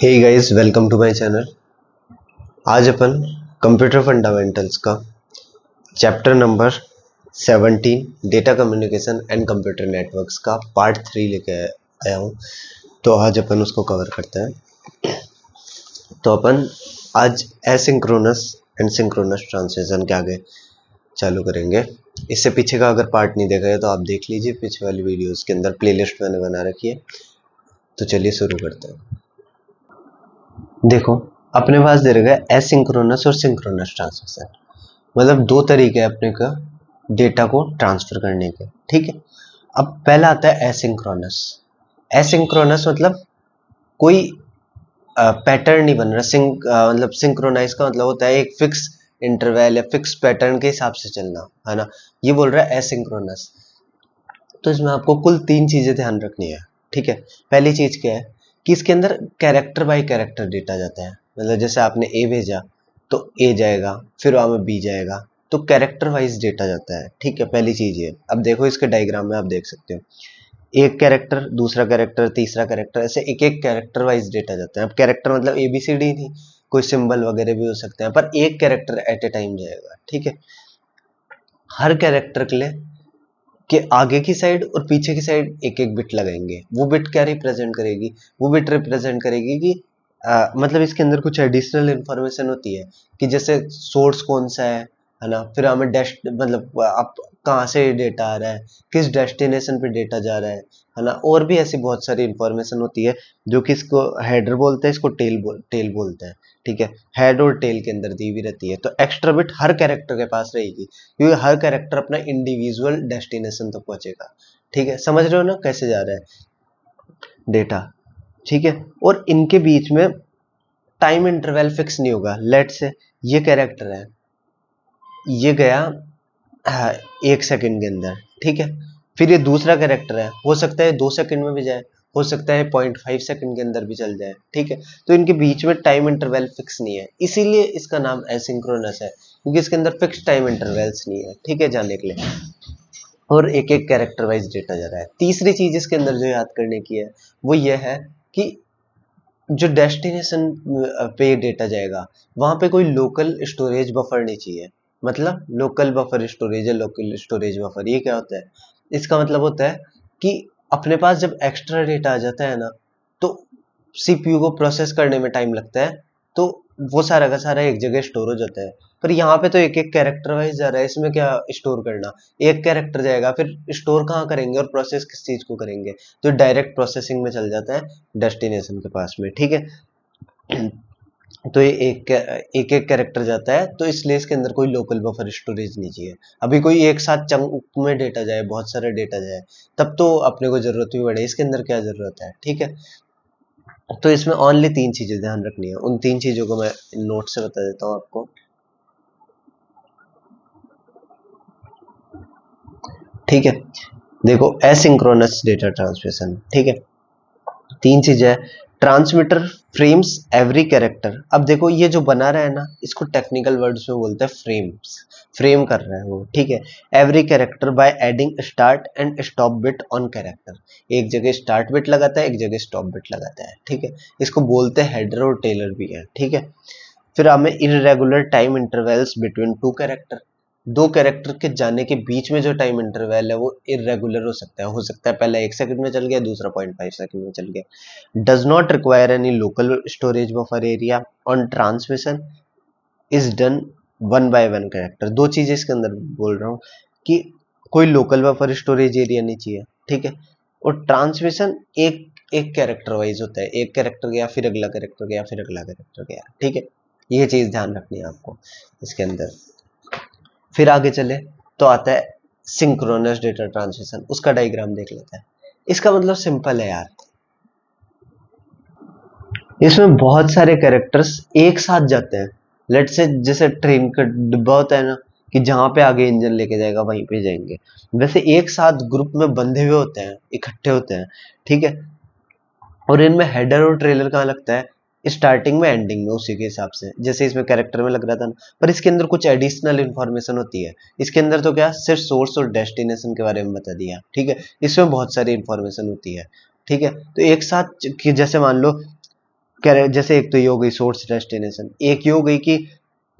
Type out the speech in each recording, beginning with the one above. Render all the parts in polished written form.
Hey guys, welcome to my channel. आज अपन computer fundamentals का chapter number 17 data communication and computer networks का part 3 लेके आया हूँ। तो आज अपन उसको कवर करते हैं। तो अपन आज एसिंक्रोनस एंड सिंक्रोनस ट्रांसलेशन के आगे चालू करेंगे। इससे पीछे का अगर पार्ट नहीं देखा है तो आप देख लीजिए, पीछे वाली वीडियोस के अंदर प्लेलिस्ट मैंने बना रखी है। तो चलिए शुरू करते हैं। देखो, अपने पास दे रखा है एसिंक्रोनस और सिंक्रोनस ट्रांसमिशन। मतलब दो तरीके हैं अपने का डेटा को ट्रांसफर करने के। ठीक है, अब पहला आता है एसिंक्रोनस। एसिंक्रोनस मतलब कोई पैटर्न नहीं बन रहा। मतलब सिंक्रोनाइज का मतलब होता है एक फिक्स इंटरवल या फिक्स पैटर्न के हिसाब से चलना, है ना। ये बोल रहा है एसिंक्रोनस। तो इसमें आपको कुल 3 चीजें ध्यान रखनी है। ठीक है, पहली चीज क्या है कि इसके अंदर कैरेक्टर बाय कैरेक्टर डेटा जाता है। मतलब जैसे आपने ए भेजा तो ए जाएगा, फिर वहां में बी जाएगा, तो कैरेक्टर वाइज डेटा जाता है। ठीक है, पहली चीज ये। अब देखो इसके डायग्राम में आप देख सकते हो, एक कैरेक्टर, दूसरा कैरेक्टर, तीसरा कैरेक्टर, ऐसे एक एक कैरेक्टर वाइज डेटा जाता है। अब कैरेक्टर मतलब ए बी सी डी नहीं, कोई सिंबल वगैरह भी हो सकते हैं, पर एक कैरेक्टर एट ए टाइम जाएगा। ठीक है, हर कैरेक्टर के लिए कि आगे की साइड और पीछे की साइड एक एक बिट लगाएंगे। वो बिट क्या रिप्रेजेंट करेगी? वो बिट रिप्रेजेंट करेगी कि मतलब इसके अंदर कुछ एडिशनल इंफॉर्मेशन होती है कि जैसे सोर्स कौन सा है ना, फिर हमें डैश मतलब आप कहाँ से डेटा आ रहा है, किस डेस्टिनेशन पे डेटा जा रहा है ना। और भी ऐसी बहुत सारी इंफॉर्मेशन होती है जो कि इसको हेडर बोलते हैं, इसको टेल बोलते हैं। ठीक है, हेड और टेल के अंदर दी हुई रहती है। तो एक्स्ट्रा बिट हर कैरेक्टर के पास रहेगी, क्योंकि हर कैरेक्टर अपना इंडिविजुअल डेस्टिनेशन तक पहुंचेगा। ठीक है, समझ रहे हो ना कैसे जा रहा है डेटा। ठीक है, और इनके बीच में टाइम इंटरवल फिक्स नहीं होगा। लेट से ये कैरेक्टर है, ये गया 1 सेकंड के अंदर। ठीक है, फिर ये दूसरा कैरेक्टर है, हो सकता है 2 सेकंड में भी जाए, हो सकता है 0.5 सेकंड के अंदर भी चल जाए। ठीक है, तो इनके बीच में टाइम इंटरवल फिक्स नहीं है, इसीलिए इसका नाम एसिंक्रोनस है, क्योंकि इसके अंदर फिक्स टाइम इंटरवल्स नहीं है। ठीक है, जाने के लिए, और एक एक कैरेक्टर वाइज डेटा जा रहा है। तीसरी चीज इसके अंदर जो याद करने की है वो ये है कि जो डेस्टिनेशन पे डेटा जाएगा वहां पे कोई लोकल स्टोरेज बफर नहीं चाहिए। मतलब लोकल बफर स्टोरेज है, लोकल स्टोरेज बफर ये क्या होता है? इसका मतलब होता है कि अपने पास जब एक्स्ट्रा डेटा आ जाता है ना, तो सीपीयू को प्रोसेस करने में टाइम लगता है, तो वो सारा का सारा एक जगह स्टोर हो जाता है। पर यहाँ पे तो एक एक कैरेक्टर वाइज जा रहा है, इसमें क्या स्टोर करना? एक कैरेक्टर जाएगा, फिर स्टोर कहाँ करेंगे और प्रोसेस किस चीज को करेंगे? तो डायरेक्ट प्रोसेसिंग में चल जाता है डेस्टिनेशन के पास में। ठीक है, तो ये एक एक कैरेक्टर जाता है, तो इसलिए इसके अंदर कोई लोकल बफर स्टोरेज नहीं चाहिए। अभी कोई एक साथ चंक में डेटा जाए, बहुत सारा डेटा जाए, तब तो अपने को जरूरत भी पड़े। इसके अंदर क्या जरूरत है? ठीक है, तो इसमें ओनली 3 चीजें ध्यान रखनी है। उन 3 चीजों को मैं नोट से बता देता हूँ आपको। ठीक है, देखो एसिंक्रोनस डेटा ट्रांसमिशन। ठीक है, 3 चीजें है। Transmitter frames every character. अब देखो ये जो बना रहा है ना, इसको टेक्निकल वर्ड्स में बोलते हैं फ्रेम्स। फ्रेम कर रहा है वो। ठीक है, every character by adding start and stop bit on character. एक जगह स्टार्ट बिट लगाता है, एक जगह स्टॉप बिट लगाता है। ठीक है, इसको बोलते हैं हेडर और टेलर भी है। ठीक है, फिर हमें irregular time intervals between two character. दो कैरेक्टर के जाने के बीच में जो टाइम इंटरवल है वो इरेगुलर हो सकता है पहला 1 सेकंड में चल गया, दूसरा 0.5 सेकंड में चल गया। Does not require any local storage buffer area on transmission, is done one by one character. दो चीजें इसके अंदर बोल रहा हूँ कि कोई लोकल बफर स्टोरेज एरिया नहीं चाहिए। ठीक है, और ट्रांसमिशन एक एक कैरेक्टर वाइज होता है। एक कैरेक्टर गया, फिर अगला कैरेक्टर गया, फिर अगला कैरेक्टर गया। ठीक है, ये चीज ध्यान रखनी है आपको इसके अंदर। फिर आगे चले तो आता है सिंक्रोनस डेटा ट्रांसमिशन। उसका डायग्राम देख लेते हैं। इसका मतलब सिंपल है यार, इसमें बहुत सारे कैरेक्टर्स एक साथ जाते हैं। लेट से जैसे ट्रेन का डिब्बा होता है ना, कि जहां पे आगे इंजन लेके जाएगा वहीं पे जाएंगे, वैसे एक साथ ग्रुप में बंधे हुए होते हैं, इकट्ठे होते हैं। ठीक है, और इनमें हेडर और ट्रेलर कहाँ लगता है? स्टार्टिंग में, एंडिंग में, उसी के हिसाब से जैसे इसमें कैरेक्टर में लग रहा था ना। पर इसके अंदर कुछ एडिशनल इंफॉर्मेशन होती है। इसके अंदर तो क्या सिर्फ सोर्स और डेस्टिनेशन के बारे में बता दिया। ठीक है, इसमें बहुत सारी इंफॉर्मेशन होती है। ठीक है, तो एक साथ कि जैसे मान लो जैसे एक तो ये हो गई सोर्स डेस्टिनेशन, एक ये हो गई कि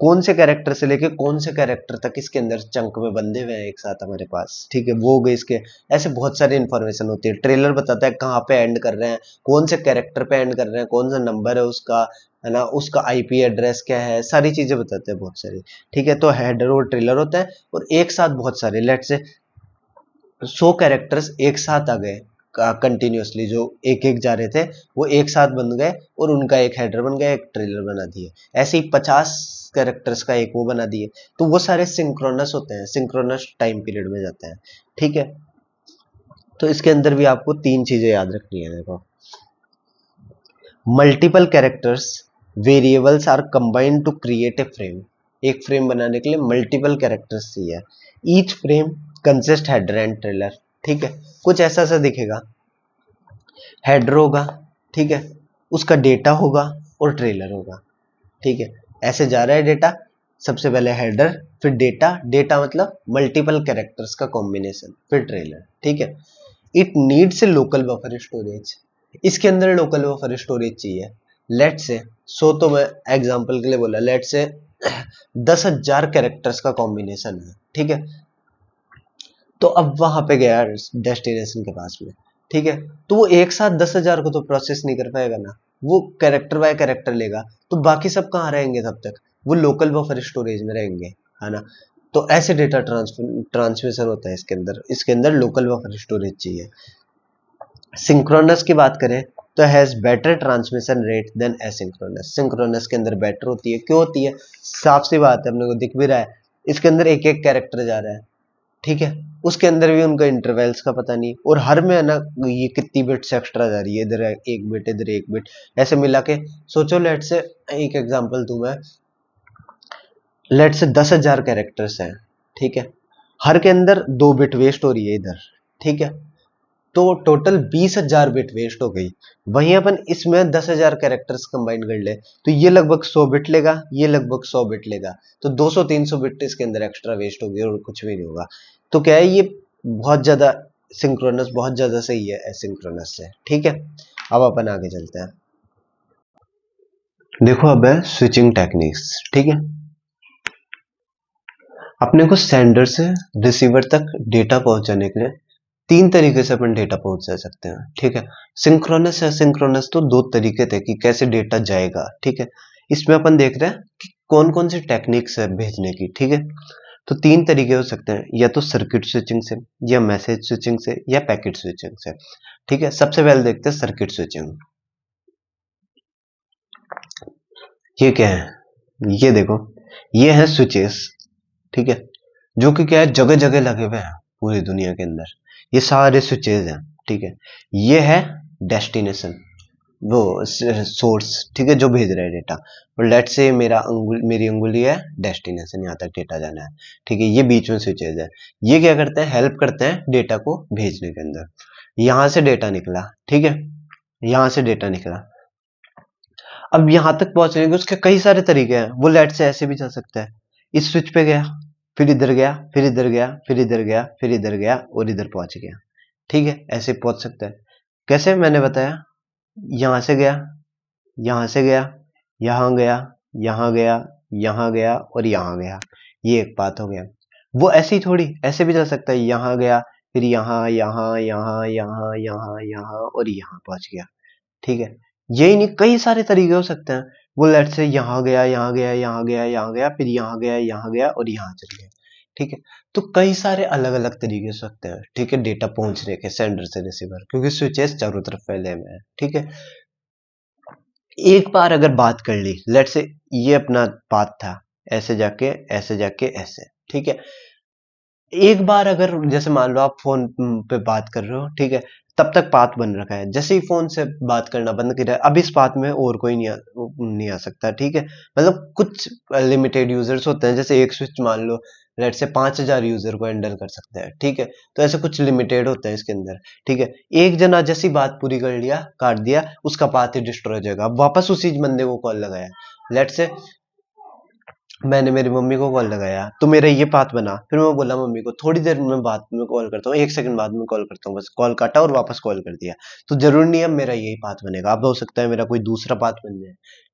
कौन से कैरेक्टर से लेके कौन से कैरेक्टर तक इसके अंदर चंक में बंधे हुए हैं एक साथ हमारे पास, ठीक है, वो हो गई इसके। ऐसे बहुत सारी इंफॉर्मेशन होती है। ट्रेलर बताता है कहाँ पे एंड कर रहे हैं, कौन से कैरेक्टर पे एंड कर रहे हैं, कौन सा नंबर है उसका, है ना, उसका आईपी एड्रेस क्या है, सारी चीजें बताते हैं बहुत सारी, ठीक है। तो हेडर और ट्रेलर होता है, और एक साथ बहुत सारे, लेट से 100 कैरेक्टर्स एक साथ आ गए कंटिन्यूअसली, जो एक एक जा रहे थे वो एक साथ बन गए, और उनका एक हेडर बन गया, एक ट्रेलर बना दिए। ऐसे ही 50 कैरेक्टर्स का एक वो बना दिए, तो वो सारे सिंक्रोनस होते हैं, सिंक्रोनस टाइम पीरियड में जाते हैं, ठीक है। तो इसके अंदर भी आपको तीन चीजें याद रखनी है। देखो, multiple characters variables are combined to create a frame. एक फ्रेम बनाने के लिए मल्टीपल कैरेक्टर्स चाहिए। Each frame consist header and trailer, ठीक है। कुछ ऐसा सा दिखेगा, हेडर होगा, ठीक है, उसका डेटा होगा और ट्रेलर होगा, ठीक है। ऐसे जा रहा है डेटा, सबसे पहले हेडर, फिर डेटा, डेटा मतलब मल्टीपल कैरेक्टर्स का कॉम्बिनेशन, फिर ट्रेलर, ठीक है। It needs a local buffer storage, इसके अंदर लोकल बफर स्टोरेज चाहिए। लेट से 100, तो मैं एग्जांपल के लिए बोला, लेट से 10,000 कैरेक्टर्स का कॉम्बिनेशन है, ठीक है। तो अब वहां पे गया डेस्टिनेशन के पास में, ठीक है, तो वो एक साथ 10,000 को तो प्रोसेस नहीं कर पाएगा ना, वो कैरेक्टर बाय कैरेक्टर लेगा, तो बाकी सब कहाँ रहेंगे तब तक, वो लोकल बफर स्टोरेज में रहेंगे, है ना। तो ऐसे डेटा ट्रांसमिशन होता है इसके अंदर लोकल बफर स्टोरेज चाहिए। सिंक्रोनस की बात करें तो has better transmission rate than asynchronous. Synchronous के अंदर बेटर होती है, क्यों होती है, साफ सी बात है, अपने को दिख भी रहा है, इसके अंदर एक एक कैरेक्टर जा रहा है, ठीक है, उसके अंदर भी उनका इंटरवल्स का पता नहीं, और हर में है ना ये कितनी बिट्स एक्स्ट्रा जा रही है, इधर एक बिट इधर एक बिट, ऐसे मिला के सोचो। लेट से एक एग्जांपल दूं मैं, लेट से 10,000 कैरेक्टर्स हैं, ठीक है, हर के अंदर 2 बिट वेस्ट हो रही है इधर, ठीक है, तो टोटल 20,000 बिट वेस्ट हो गई। वहीं अपन इसमें 10,000 कैरेक्टर्स कंबाइन कर ले तो ये लगभग 100 बिट लेगा, ये लगभग 100 बिट लेगा, तो 200-300 बिट इसके अंदर एक्स्ट्रा वेस्ट होगी और कुछ भी नहीं होगा। तो क्या है, ये बहुत ज्यादा सिंक्रोनस बहुत ज्यादा सही है एसिंक्रोनस से, ठीक है। अब अपन आगे चलते हैं। देखो अब है स्विचिंग टेक्निक्स, ठीक है। अपने को सेंडर से रिसीवर तक डेटा पहुंचाने के लिए 3 तरीके से अपन डेटा पहुंचा सकते हैं, ठीक है। सिंक्रोनस या सिंक्रोनस तो 2 तरीके थे कि कैसे डेटा जाएगा, ठीक है। इसमें अपन देख रहे हैं कि कौन कौन सी टेक्निक्स है भेजने की, ठीक है। तो 3 तरीके हो सकते हैं, या तो सर्किट स्विचिंग से, या मैसेज स्विचिंग से, या पैकेट स्विचिंग से, ठीक है। सबसे पहले देखते हैं सर्किट स्विचिंग। ये क्या है, ये देखो, ये है स्विचेस, ठीक है, जो कि क्या है जगह जगह लगे हुए हैं पूरी दुनिया के अंदर, ये सारे स्विचेज हैं, ठीक है। ये है डेस्टिनेशन, वो सोर्स, ठीक है, जो भेज रहा है डेटा, और लेट से मेरी अंगुली है डेस्टिनेशन, यहाँ तक डेटा जाना है, ठीक है। ये बीच में स्विचेज है, ये क्या करते हैं, हेल्प करते हैं डेटा को भेजने के अंदर। यहां से डेटा निकला, ठीक है, यहां से डेटा निकला, अब यहां तक पहुंचने के उसके कई सारे तरीके हैं। वो लेट से ऐसे भी जा सकता है, इस स्विच पे गया, फिर इधर गया, फिर इधर गया, फिर इधर गया, फिर इधर गया, और इधर पहुंच गया, ठीक है। ऐसे पहुंच सकता है। कैसे, मैंने बताया, यहां से गया, यहां से गया, यहां गया, यहां गया, यहां गया, और यहां गया, ये एक बात हो गया। वो ऐसे ही थोड़ी, ऐसे भी जा सकता है, यहां गया, फिर यहां, यहां, यहां, यहां, यहां, यहां, और यहां पहुंच गया, ठीक है। यही नहीं, कई सारे तरीके हो सकते हैं। वो लेट से यहाँ गया, यहाँ गया, यहाँ गया, यहाँ गया, फिर यहाँ गया, यहाँ गया, और यहाँ चल गया, ठीक है। तो कई सारे अलग अलग तरीके हो सकते हैं, ठीक है, डेटा पहुंचने के सेंडर से रिसीवर, क्योंकि स्विचेस चारों तरफ फैले हुए हैं, ठीक है। एक बार अगर बात कर ली, लेट से ये अपना पाथ था, ऐसे जाके, ऐसे जाके, ऐसे, ठीक है। एक बार अगर जैसे मान लो आप फोन पे बात कर रहे हो, ठीक है, तब तक पाथ बन रखा है, जैसे ही फोन से बात करना बंद किया, अब इस पाथ में और कोई नहीं आ सकता, ठीक है। मतलब कुछ लिमिटेड यूजर्स होते हैं, जैसे एक स्विच मान लो लेट से 5,000 यूजर को हैंडल कर सकते हैं, ठीक है। तो ऐसे कुछ लिमिटेड होते हैं इसके अंदर, ठीक है। एक जना जैसी बात पूरी कर लिया, काट दिया, उसका पाथ ही डिस्ट्रॉय हो जाएगा। अब वापस उसी बंदे को कॉल लगाया, लेट से मैंने मेरी मम्मी को कॉल लगाया तो मेरा ये पाथ बना, फिर मैं बोला मम्मी को थोड़ी देर में बाद में कॉल करता हूँ, 1 सेकंड बाद में कॉल करता हूँ, बस कॉल काटा और वापस कॉल कर दिया। तो जरूरी नहीं है मेरा यही पाथ बनेगा, अब हो सकता है मेरा कोई दूसरा पाथ बन जाए।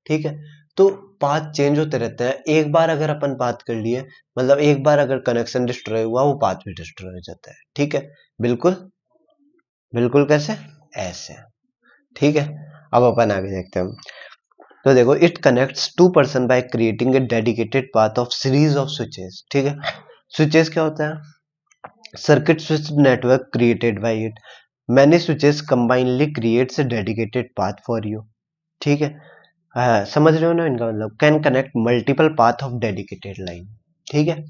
ठीक है, तो पाथ चेंज होते रहते हैं। एक बार अगर अपन पाथ कर लिए, मतलब एक बार अगर कनेक्शन डिस्ट्रॉय हुआ, वो पाथ भी डिस्ट्रॉय हो जाता है। ठीक है, बिल्कुल बिल्कुल कैसे, ऐसे। ठीक है, अब अपन आगे देखते हैं। तो देखो, it connects to person by creating a dedicated path of series of switches. ठीक है, स्विचेस क्या होता है, circuit switch network created by it, many switches combinely creates a dedicated path for you. ठीक है, समझ रहे हो ना इनका मतलब, can connect multiple path of dedicated line. ठीक है,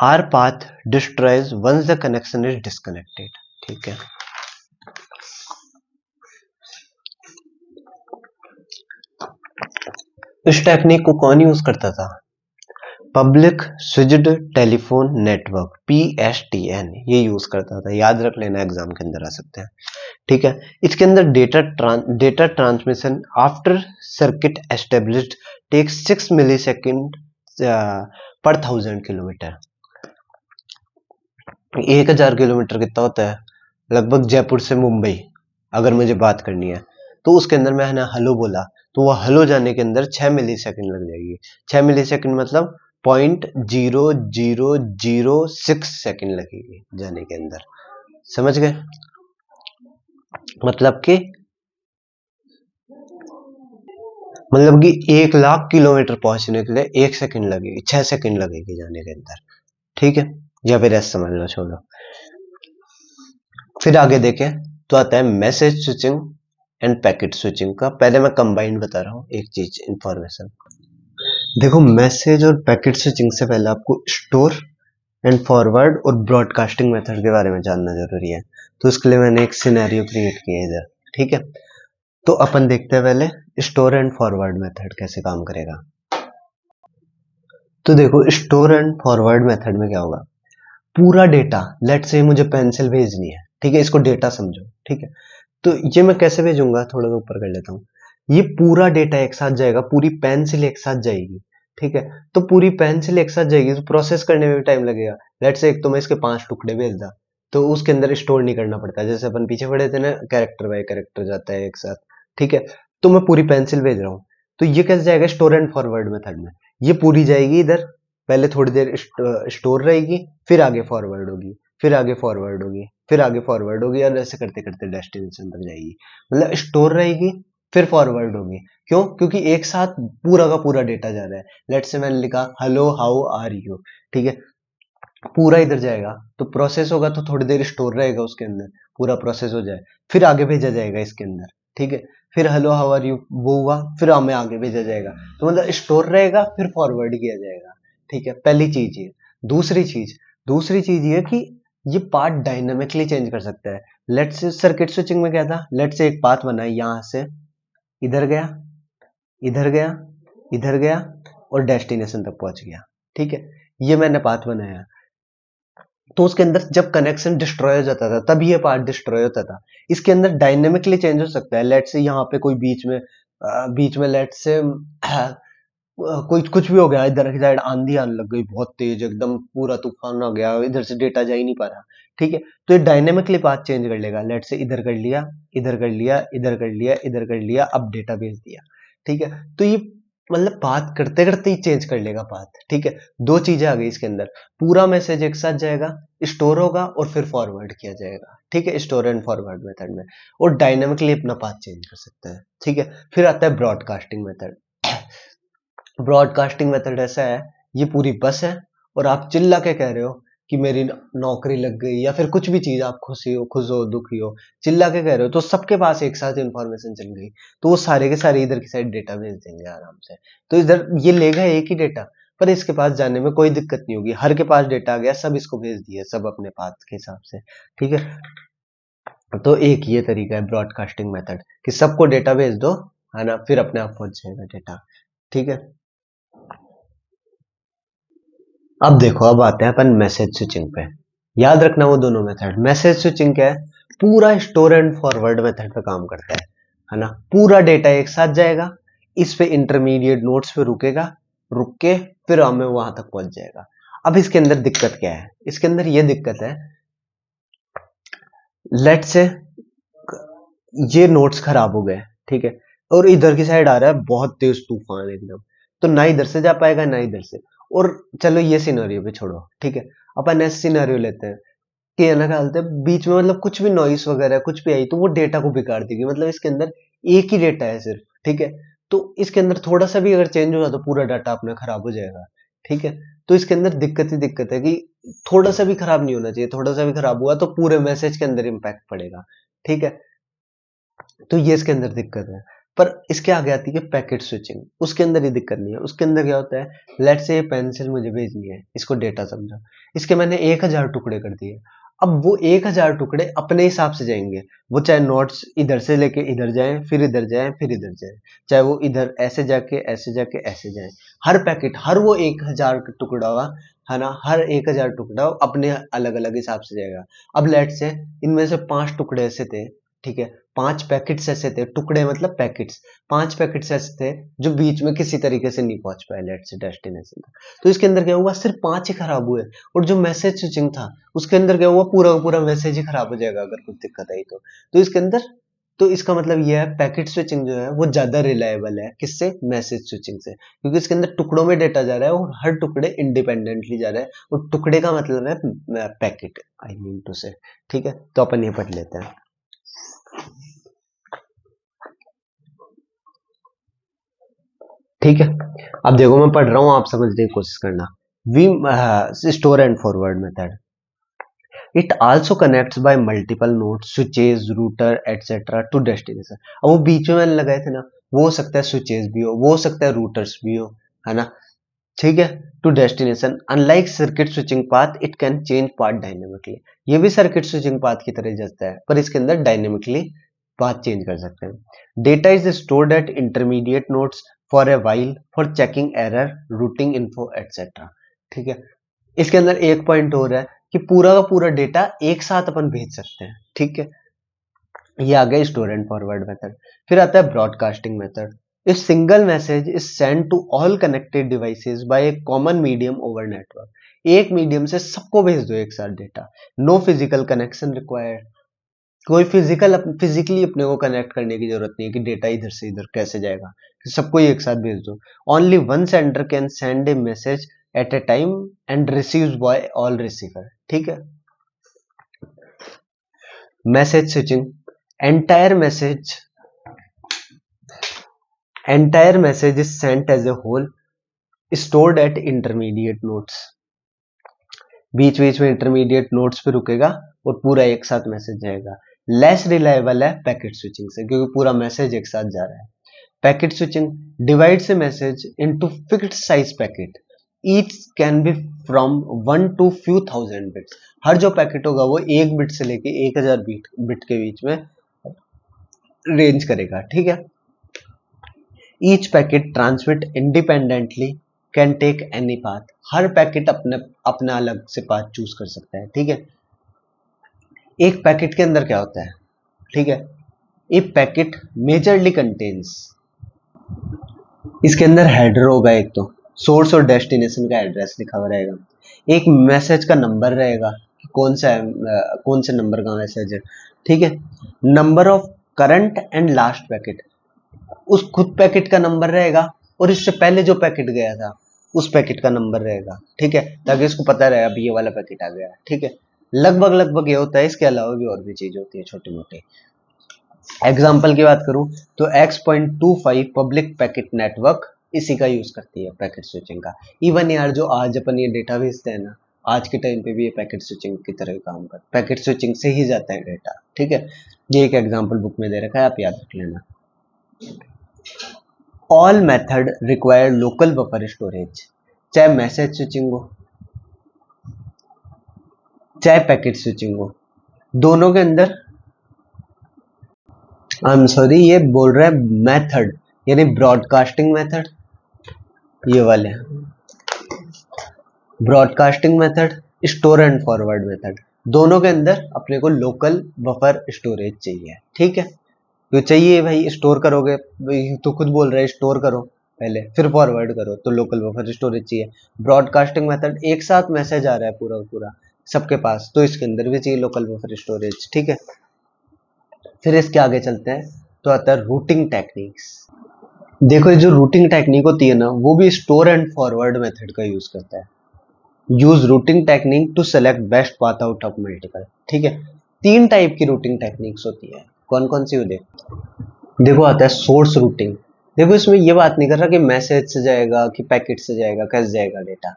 are path destroys once the connection is disconnected. ठीक है, इस टेक्निक को कौन यूज करता था, public switched telephone network PSTN, ये यूज करता था, याद रख लेना, एग्जाम के अंदर आ सकते हैं। ठीक है, इसके अंदर data transmission after circuit established takes 6 millisecond per 1000 kilometre. 1000 kilometre कितना होता है, लगभग जयपुर से मुंबई अगर मुझे बात करनी है, तो उसके अंदर मैंने हेलो बोला, तो वो हेलो जाने के अंदर 6 मिली सेकेंड लग जाएगी। 6 मिली सेकेंड मतलब 0.0006 सेकेंड लगेगी जाने के अंदर। समझ गए, मतलब कि 1 लाख किलोमीटर पहुंचने के लिए 1 सेकेंड लगेगी, 6 सेकेंड लगेगी जाने के अंदर। ठीक है, या फिर ऐसा समझ लो, छोड़ो। फिर आगे देखें तो आता है message switching end packet switching का। पहले मैं कंबाइंड बता रहा हूँ एक चीज, इंफॉर्मेशन। देखो, मैसेज और पैकेट स्विचिंग से पहले आपको स्टोर एंड फॉरवर्ड और ब्रॉडकास्टिंग मेथड के बारे में जानना जरूरी है। तो इसके लिए मैंने एक सिनेरियो क्रिएट किया है इधर। ठीक है, तो अपन देखते हैं पहले स्टोर एंड फॉरवर्ड मेथड कैसे काम करेगा। तो देखो, स्टोर एंड फॉरवर्ड मेथड में क्या होगा, पूरा डेटा, लेट से मुझे पेंसिल भेजनी है, ठीक है, इसको डेटा समझो। ठीक है, तो ये मैं कैसे भेजूंगा, थोड़ा सा ऊपर कर लेता हूँ। ये पूरा डेटा एक साथ जाएगा, पूरी पेंसिल एक साथ जाएगी। ठीक है, तो पूरी पेंसिल एक साथ जाएगी तो प्रोसेस करने में भी टाइम लगेगा। लेट से एक तो मैं इसके 5 टुकड़े भेज दा, तो उसके अंदर स्टोर नहीं करना पड़ता, जैसे अपन पीछे पढ़े थे ना, कैरेक्टर बाय कैरेक्टर जाता है एक साथ। ठीक है, तो मैं पूरी पेंसिल भेज रहा हूँ, तो ये कैसे जाएगा, स्टोर एंड फॉरवर्ड मेथड में। ये पूरी जाएगी इधर, पहले थोड़ी देर स्टोर रहेगी, फिर आगे फॉरवर्ड होगी, फिर आगे फॉरवर्ड होगी, फिर आगे फॉरवर्ड होगी, और ऐसे करते करते डेस्टिनेशन तक जाएगी। मतलब स्टोर रहेगी फिर फॉरवर्ड होगी। क्यों, क्योंकि एक साथ पूरा का पूरा डेटा जा रहा है। लेट से मैंने लिखा हेलो हाउ आर यू, ठीक है, पूरा इधर जाएगा, तो प्रोसेस होगा, तो थोड़ी देर स्टोर रहेगा उसके अंदर, पूरा प्रोसेस हो जाए, फिर आगे भेजा जाएगा इसके अंदर। ठीक है, फिर हेलो हाउ आर यू वो हुआ, फिर हमें आगे भेजा जाएगा, तो मतलब स्टोर रहेगा फिर फॉरवर्ड किया जाएगा। ठीक है, पहली चीज ये। दूसरी चीज ये कि ये पार्ट डायनामिकली चेंज कर सकता है। लेट से सर्किट स्विचिंग में क्या था, लेट से एक पाथ बना है, यहां से इधर गया, इधर गया, इधर गया, और डेस्टिनेशन तक पहुंच गया। ठीक है, ये मैंने पाथ बनाया, तो उसके अंदर जब कनेक्शन डिस्ट्रॉय हो जाता था तब ये पार्ट डिस्ट्रॉय होता था। इसके अंदर डायनेमिकली चेंज हो सकता है। लेट से यहाँ पे कोई बीच में लेट से कोई कुछ भी हो गया, इधर की साइड आंधी आने लग गई बहुत तेज, एकदम पूरा तूफान आ गया, इधर से डेटा जा ही नहीं पा रहा। ठीक है, तो ये डायनेमिकली पाथ चेंज कर लेगा। लेट से इधर कर लिया, इधर कर लिया, इधर कर लिया, इधर कर लिया, अब डेटा भेज दिया। ठीक है, तो ये मतलब बात करते करते ही चेंज कर लेगा पाथ। ठीक है, दो चीजें आ गई इसके अंदर, पूरा मैसेज एक साथ जाएगा, स्टोर होगा और फिर फॉरवर्ड किया जाएगा। ठीक है, स्टोर एंड फॉरवर्ड मेथड में, और डायनामिकली अपना पाथ चेंज कर सकता है। ठीक है, फिर आता है ब्रॉडकास्टिंग मेथड। ब्रॉडकास्टिंग मेथड ऐसा है, ये पूरी बस है और आप चिल्ला के कह रहे हो कि मेरी नौकरी लग गई, या फिर कुछ भी चीज, आप खुश हो दुखी हो, चिल्ला के कह रहे हो, तो सबके पास एक साथ इंफॉर्मेशन चल गई, तो वो सारे के सारे इधर की साइड डेटा भेज देंगे आराम से। तो इधर ये लेगा एक ही डेटा, पर इसके पास जाने में कोई दिक्कत नहीं होगी, हर के पास डेटा आ गया, सब इसको भेज दिया, सब अपने पाथ के हिसाब से। ठीक है, तो एक ये तरीका है ब्रॉडकास्टिंग मेथड, कि सबको डेटा भेज दो, है ना, फिर अपने आप पहुंच जाएगा डेटा। ठीक है, अब देखो, अब आते हैं अपन मैसेज स्विचिंग पे। याद रखना वो दोनों मेथड। मैसेज स्विचिंग क्या है, पूरा स्टोर एंड फॉरवर्ड मेथड पे काम करता है ना, पूरा डेटा एक साथ जाएगा, इस पे इंटरमीडिएट नोड्स पे रुकेगा, रुक के फिर हमें वहां तक पहुंच जाएगा। अब इसके अंदर दिक्कत क्या है, इसके अंदर ये दिक्कत है, लेट से ये नोट्स खराब हो गए, ठीक है, और इधर की साइड आ रहा है बहुत तेज तूफान एकदम, तो ना इधर से जा पाएगा ना इधर से। और चलो ये सिनेरियो भी छोड़ो, ठीक है, अपन ऐसे सिनेरियो लेते हैं कि है ना, क्या बोलते हैं, बीच में मतलब कुछ भी नॉइस वगैरह कुछ भी आई तो वो डेटा को बिगाड़ देगी, मतलब इसके अंदर एक ही डेटा है सिर्फ, ठीक है, तो इसके अंदर थोड़ा सा भी अगर चेंज हुआ तो पूरा डाटा अपना खराब हो जाएगा, ठीक है। तो इसके अंदर दिक्कत ही दिक्कत है कि थोड़ा सा भी खराब नहीं होना चाहिए, थोड़ा सा भी खराब हुआ तो पूरे मैसेज के अंदर इम्पैक्ट पड़ेगा, ठीक है। तो ये इसके अंदर दिक्कत है। पर इसके आगे आती है पैकेट स्विचिंग, उसके अंदर ये दिक्कत नहीं है। उसके अंदर क्या होता है, लेट से ये पेंसिल मुझे भेजनी है, इसको डेटा समझो, इसके मैंने 1000 टुकड़े कर दिए। अब वो 1000 टुकड़े अपने हिसाब से जाएंगे, वो चाहे नोट्स इधर से लेके इधर जाएं, फिर इधर जाएं, फिर इधर जाएं, चाहे वो इधर ऐसे जाके ऐसे जाके ऐसे जाएं। हर पैकेट, हर वो 1000 टुकड़ा हुआ है ना, हर 1000 टुकड़ा अपने अलग अलग हिसाब से जाएगा। अब लेट से इनमें से 5 टुकड़े ऐसे थे, ठीक है, 5 पैकेट्स ऐसे थे, टुकड़े मतलब पैकेट्स, 5 पैकेट्स ऐसे थे जो बीच में किसी तरीके से नहीं पहुंच पाए लेट से डेस्टिनेशन तक। तो इसके अंदर क्या हुआ, सिर्फ 5 ही खराब हुए, और जो मैसेज स्विचिंग था उसके अंदर क्या हुआ, पूरा का पूरा मैसेज ही खराब हो जाएगा अगर कुछ दिक्कत आई तो इसके अंदर, तो इसका मतलब यह है पैकेट स्विचिंग जो है वो ज्यादा रिलायबल है, किससे, मैसेज स्विचिंग से, क्योंकि इसके अंदर टुकड़ों में डेटा जा रहा है और हर टुकड़े इंडिपेंडेंटली जा रहा है, और टुकड़े का मतलब है पैकेट, आई मीन टू से, ठीक है। तो अपन ये पढ़ लेते हैं, ठीक है। अब देखो मैं पढ़ रहा हूं, आप समझने की कोशिश करना। We store and forward method, it also connects by multiple nodes, switches, router etcetera to destination. अब वो बीच में मैंने लगाए थे ना, वो हो सकता है स्विचेस भी हो, वो हो सकता है रूटर्स भी हो, है ना, ठीक है, to destination. Unlike circuit switching path it can change path dynamically, ये भी सर्किट स्विचिंग पाथ की तरह जाता है, पर इसके अंदर डायनेमिकली पाथ चेंज कर सकते हैं। Data is stored at intermediate nodes for a while for checking error, routing info etcetera, ठीक है। इसके अंदर एक पॉइंट और है कि पूरा का पूरा डेटा एक साथ अपन भेज सकते हैं, ठीक है। ये आ गया स्टोर एंड फॉरवर्ड मेथड। फिर आता है broadcasting method, if single message is send to all connected devices by a common medium over network, एक मीडियम से सबको भेज दो एक साथ data, no physical connection required, कोई फिजिकली अपने को कनेक्ट करने की जरूरत नहीं है कि डेटा इधर से इधर कैसे जाएगा, सबको ही एक साथ भेज दो। Only one sender can send A message eight A time and received bye all receiver, ठीक है। Message switching, entire message is sent as a whole, stored at intermediate nodes, बीच बीच में इंटरमीडिएट नोड्स पे रुकेगा और पूरा एक साथ मैसेज जाएगा। लेस रिलायबल है पैकेट स्विचिंग से, क्योंकि पूरा मैसेज एक साथ जा रहा है। Packet switching divides a message into fixed size packet, each can be from 1 to few thousand bits, हर जो पैकेट होगा वो 1 बिट से लेके 1000 बिट के बीच में रेंज करेगा, ठीक है। Each packet transmit independently can take any path, हर पैकेट अपना अलग से पाथ चूज कर सकता है, ठीक है। एक पैकेट के अंदर क्या होता है, ठीक है, एक पैकेट मेजरली कंटेन्स, इसके अंदर हेडर होगा, एक तो सोर्स और डेस्टिनेशन का एड्रेस लिखा हुआ रहेगा, एक मैसेज का नंबर रहेगा कि कौन से नंबर का मैसेज है, ठीक है। Number of current and last packet, उस खुद पैकेट का नंबर रहेगा और इससे पहले जो पैकेट गया था उस पैकेट का नंबर रहेगा, ठीक है, ताकि इसको पता रहे अभी ये वाला पैकेट आ गया, ठीक है। लगभग ये होता है, इसके अलावा भी और भी चीज होती है छोटी मोटी। एग्जाम्पल की बात करूं तो X.25 पब्लिक पैकेट नेटवर्क इसी का यूज करती है, पैकेट स्विचिंग का। इवन यार जो आज अपन ये डेटा भेजते हैं ना, आज के टाइम पे भी ये पैकेट स्विचिंग की तरह काम करता है, पैकेट स्विचिंग से ही जाता है डेटा, ठीक है। ये एक एग्जाम्पल बुक में दे रखा है, आप याद रख लेना। All method require local buffer storage, चाहे मैसेज स्विचिंग हो चाहे पैकेट स्विचिंग हो, दोनों के अंदर, आई एम सॉरी, ये बोल रहा है मेथड यानी ब्रॉडकास्टिंग मेथड, ये वाले broadcasting method, store and forward method, दोनों के अंदर अपने को लोकल बफर स्टोरेज चाहिए, ठीक है। जो चाहिए भाई स्टोर करोगे, तो खुद बोल रहे हैं स्टोर करो पहले फिर फॉरवर्ड करो, तो लोकल बफर स्टोरेज चाहिए। ब्रॉडकास्टिंग मेथड, एक साथ मैसेज आ रहा है पूरा पूरा सबके पास, तो इसके अंदर भी चाहिए लोकल बफर स्टोरेज, ठीक है। फिर इसके आगे चलते हैं तो आता है रूटिंग टेक्निक्स। देखो ये जो रूटिंग टेक्निक होती है ना, वो भी स्टोर एंड फॉरवर्ड मेथड का यूज करता है। Use routing technique to select best path out of multiple, ठीक है। तीन टाइप की रूटिंग टेक्निक्स होती है, कौन कौन सी होती है? देखो आता है सोर्स रूटिंग। देखो इसमें ये बात नहीं कर रहा कि मैसेज से जाएगा कि पैकेट से जाएगा, कैसे जाएगा डेटा।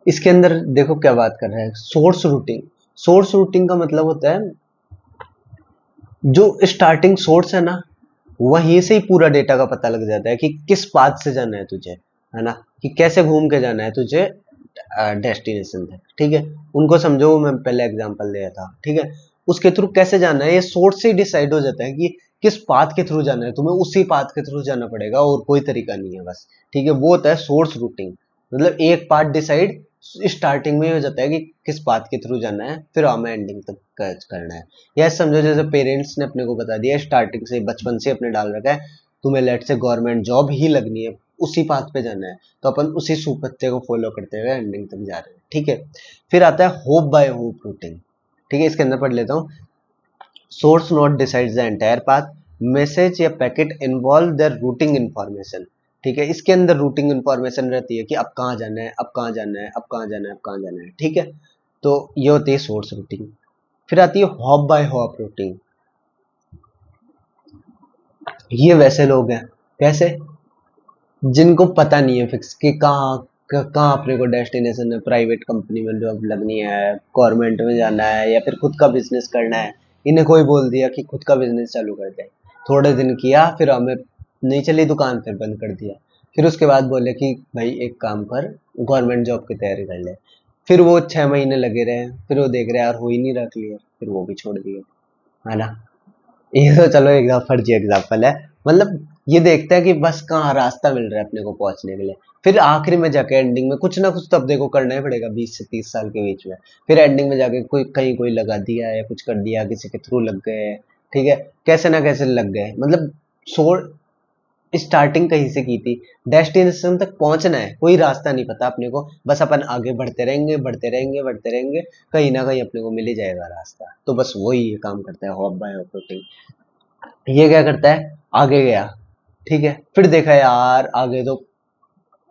इसके अंदर देखो क्या बात कर रहा है, सोर्स रूटिंग। सोर्स रूटिंग का मतलब होता है जो स्टार्टिंग सोर्स है ना, वहीं से ही पूरा डेटा का पता लग जाता है कि किस पाथ से जाना है तुझे, है ना, कि कैसे घूम के जाना है तुझे डेस्टिनेशन तक, ठीक है। उनको समझो, मैं पहले एग्जांपल दिया था, ठीक है। उसके थ्रू कैसे जाना है ये सोर्स से ही डिसाइड हो जाता है कि किस पाथ के थ्रू जाना है, तुम्हें उसी पाथ के थ्रू जाना पड़ेगा और कोई तरीका नहीं है बस, ठीक है। वो होता है सोर्स रूटिंग। मतलब एक पाथ डिसाइड स्टार्टिंग में हो जाता है कि किस पाथ के थ्रू जाना है, फिर हमें एंडिंग तक करना है। या समझो जैसे पेरेंट्स ने अपने को बता दिया स्टार्टिंग से, बचपन से अपने डाल रखा है तुम्हें लेट से गवर्नमेंट जॉब ही लगनी है, उसी पाथ पे जाना है, तो अपन उसी सुपत्ते को फॉलो करते हुए एंडिंग तक जा रहे हैं, ठीक है। फिर आता है होप बाय होप रूटिंग, ठीक है। इसके अंदर पढ़ लेता हूँ। Source node decides the entire path, message या packet involve their routing information, ठीक है। इसके अंदर रूटिंग इन्फॉर्मेशन रहती है कि अब कहाँ जाना है, अब कहाँ जाना है, अब कहाँ जाना है, अब कहाँ जाना है, ठीक है। तो ये होती है सोर्स रूटिंग। फिर आती है हॉप बाय हॉप रूटिंग। ये वैसे लोग हैं, कैसे, जिनको पता नहीं है फिक्स कि कहाँ अपने को डेस्टिनेशन है, प्राइवेट कंपनी में जॉब लगनी है, गवर्नमेंट में जाना है, या फिर खुद का बिजनेस करना है। इन्हें कोई बोल दिया कि खुद का बिजनेस चालू कर दे, थोड़े दिन किया, फिर हमें नहीं चली दुकान, फिर बंद कर दिया। फिर उसके बाद बोले कि भाई एक काम कर, गवर्नमेंट जॉब की तैयारी कर ले। फिर वो 6 महीने लगे रहे, फिर वो देख रहे यार हो ही नहीं रहा क्लियर, फिर वो भी छोड़ दिए, है ना। ये तो चलो एक फर्जी एग्जाम्पल है। मतलब ये देखते हैं कि बस कहाँ रास्ता मिल रहा है अपने को पहुंचने के लिए, फिर आखिरी में जाके एंडिंग में कुछ ना कुछ तो अपने को करना ही पड़ेगा 20 से 30 साल के बीच में। फिर एंडिंग में जाके कोई कहीं कोई लगा दिया या कुछ कर दिया, किसी के थ्रू लग गए, ठीक है, कैसे ना कैसे लग गए। मतलब सोल स्टार्टिंग कहीं से की थी, डेस्टिनेशन तक पहुंचना है, कोई रास्ता नहीं पता अपने को, बस अपन आगे बढ़ते रहेंगे बढ़ते रहेंगे बढ़ते रहेंगे, कहीं ना कहीं अपने को मिल ही जाएगा रास्ता। तो बस वही ये काम करता है हॉप बाय हॉप रूटिंग। ये क्या करता है, आगे गया, ठीक है, फिर देखा यार आगे तो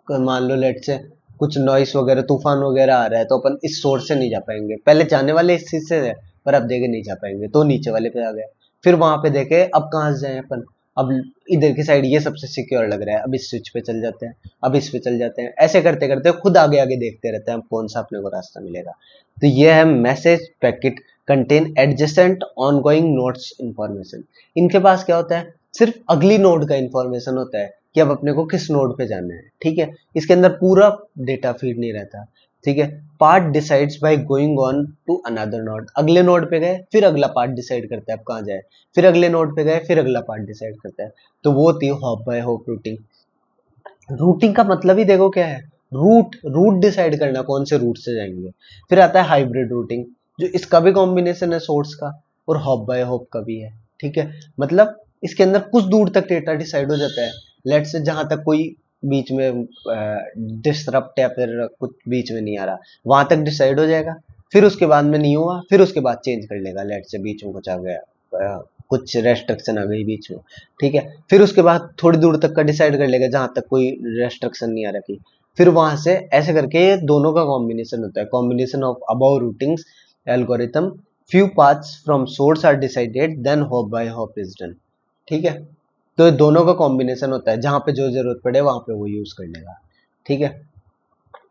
मान लो लेट से कुछ नॉइस वगैरह तूफान वगैरह आ रहा है, तो अपन इस सोर्स से नहीं जा पाएंगे, पहले जाने वाले इस चीज से है, पर अब देखे नहीं जा पाएंगे, तो नीचे वाले पे आ गए। फिर वहां पे देखे अब कहाँ से जाए अपन, अब इधर की साइड ये सबसे सिक्योर लग रहा है, अब इस स्विच पे चल जाते हैं, अब इस पे चल जाते हैं, ऐसे करते करते खुद आगे आगे देखते रहते हैं कौन सा अपने को रास्ता मिलेगा। तो ये है message packet contain adjacent ongoing notes information. इनके पास क्या होता है, सिर्फ अगली नोड का इंफॉर्मेशन होता है कि अब अपने को किस नोड पे जाना है, ठीक है। इसके अंदर पूरा डेटा फीड नहीं रहता, ठीक है। Part decides by going on to another node, अगले नोड पे गए फिर अगला पार्ट डिसाइड करता है अब कहाँ जाए, फिर अगले नोड पे गए फिर अगला पार्ट डिसाइड करता है। तो वो थी hop by hop routing. Routing का मतलब ही देखो क्या है, रूट रूट डिसाइड करना कौन से रूट से जाएंगे। फिर आता है हाइब्रिड रूटिंग, जो इसका भी कॉम्बिनेशन है सोर्स का और हॉप बाय हॉप का भी है, ठीक है। मतलब इसके अंदर कुछ दूर तक डेटा डिसाइड हो जाता है, लेट से जहां तक कोई बीच में डिसरप्ट या फिर कुछ बीच में नहीं आ रहा, वहां तक डिसाइड हो जाएगा। फिर उसके बाद में नहीं हुआ, फिर उसके बाद चेंज कर लेगा, लेट से बीच में कुछ आ गया, कुछ रेस्ट्रिक्शन आ गई बीच में, ठीक है। फिर उसके बाद थोड़ी दूर तक का डिसाइड कर लेगा जहां तक कोई रेस्ट्रिक्शन नहीं आ रखी, फिर वहां से ऐसे करके ये दोनों का कॉम्बिनेशन होता है, combination of above routings algorithm, few paths from source are decided then hop by hop is done, ठीक है। तो ये दोनों का कॉम्बिनेशन होता है, जहां पे जो जरूरत पड़े वहां पे वो यूज कर लेगा, ठीक है।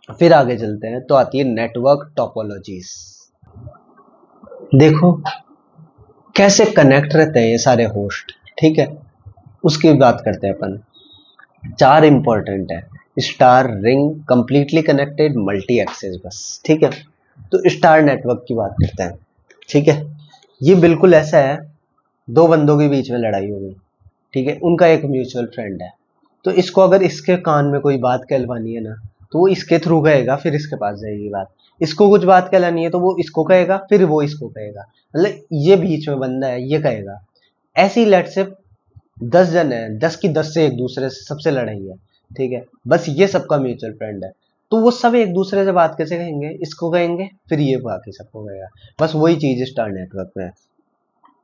फिर आगे चलते हैं तो आती है नेटवर्क टोपोलॉजीज। देखो कैसे कनेक्ट रहते हैं ये सारे होस्ट, ठीक है, उसकी बात करते हैं अपन। चार इंपॉर्टेंट है, star, ring, completely connected, multi access bus, ठीक है। तो स्टार नेटवर्क की बात करते हैं, ठीक है। ये बिल्कुल ऐसा है, दो बंदों के बीच में लड़ाई हो गई, ठीक है, उनका एक म्यूचुअल फ्रेंड है, तो इसको अगर इसके कान में कोई बात कहलवानी है ना, तो वो इसके थ्रू कहेगा, फिर इसके पास जाएगी बात। इसको कुछ बात कहलानी है तो वो इसको कहेगा, फिर वो इसको कहेगा, मतलब ये बीच में बंदा है ये कहेगा। ऐसी लेट से 10 जन है, 10 की 10 से एक दूसरे से सबसे लड़ाई है, ठीक है, बस ये सबका म्यूचुअल फ्रेंड है, तो वो सब एक दूसरे से बात कैसे कहेंगे, इसको कहेंगे, फिर ये बाकी सबको कहेगा। बस वही चीज स्टार नेटवर्क में है।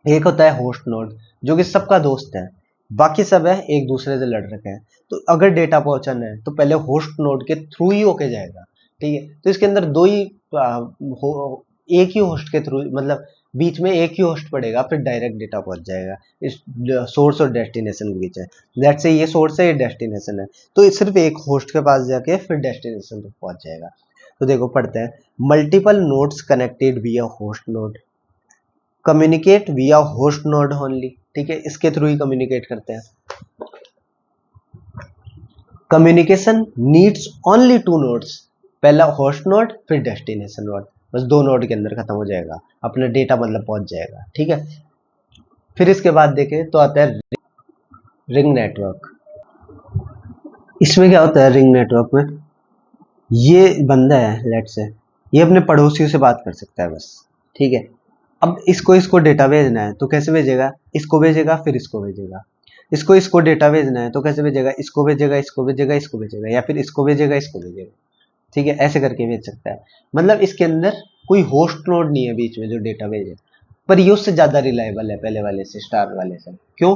एक होता है होस्ट नोड जो कि सबका दोस्त है, बाकी सब है एक दूसरे से लड़ रखे हैं, तो अगर डेटा पहुंचाना है तो पहले होस्ट नोड के थ्रू ही होके जाएगा, ठीक है। तो इसके अंदर दो ही एक ही होस्ट के थ्रू, मतलब बीच में एक ही होस्ट पड़ेगा, फिर डायरेक्ट डेटा पहुंच जाएगा। इस सोर्स और डेस्टिनेशन के बीच है, दैट से ये सोर्स है, ये डेस्टिनेशन है, तो सिर्फ एक होस्ट के पास जाके फिर डेस्टिनेशन तक पहुंच जाएगा। तो देखो पढ़ते हैं, मल्टीपल नोड्स कनेक्टेड विया होस्ट नोड, कम्युनिकेट विया होस्ट नोड ओनली, ठीक है, इसके थ्रू ही कम्युनिकेट करते हैं। Communication needs only two nodes, पहला होस्ट नोड फिर डेस्टिनेशन नोड, बस दो नोड के अंदर खत्म हो जाएगा, अपना डेटा मतलब पहुंच जाएगा, ठीक है। फिर इसके बाद देखें तो आता है रिंग नेटवर्क। इसमें क्या होता है रिंग नेटवर्क में, ये बंदा है लेट से, ये अपने पड़ोसियों से बात कर सकता है बस, ठीक है। अब इसको डेटा भेजना है तो कैसे भेजेगा, इसको भेजेगा फिर इसको भेजेगा, इसको डेटा भेजना है तो कैसे भेजेगा, इसको भेजेगा, इसको भेजेगा, इसको भेजेगा, या फिर इसको भेजेगा, इसको भेजेगा, ठीक है, ऐसे करके भेज सकता है। मतलब इसके अंदर कोई होस्ट नोड नहीं है बीच में जो डेटा भेजे, पर ये उससे ज्यादा रिलायबल है पहले वाले से, स्टार वाले से। क्यों,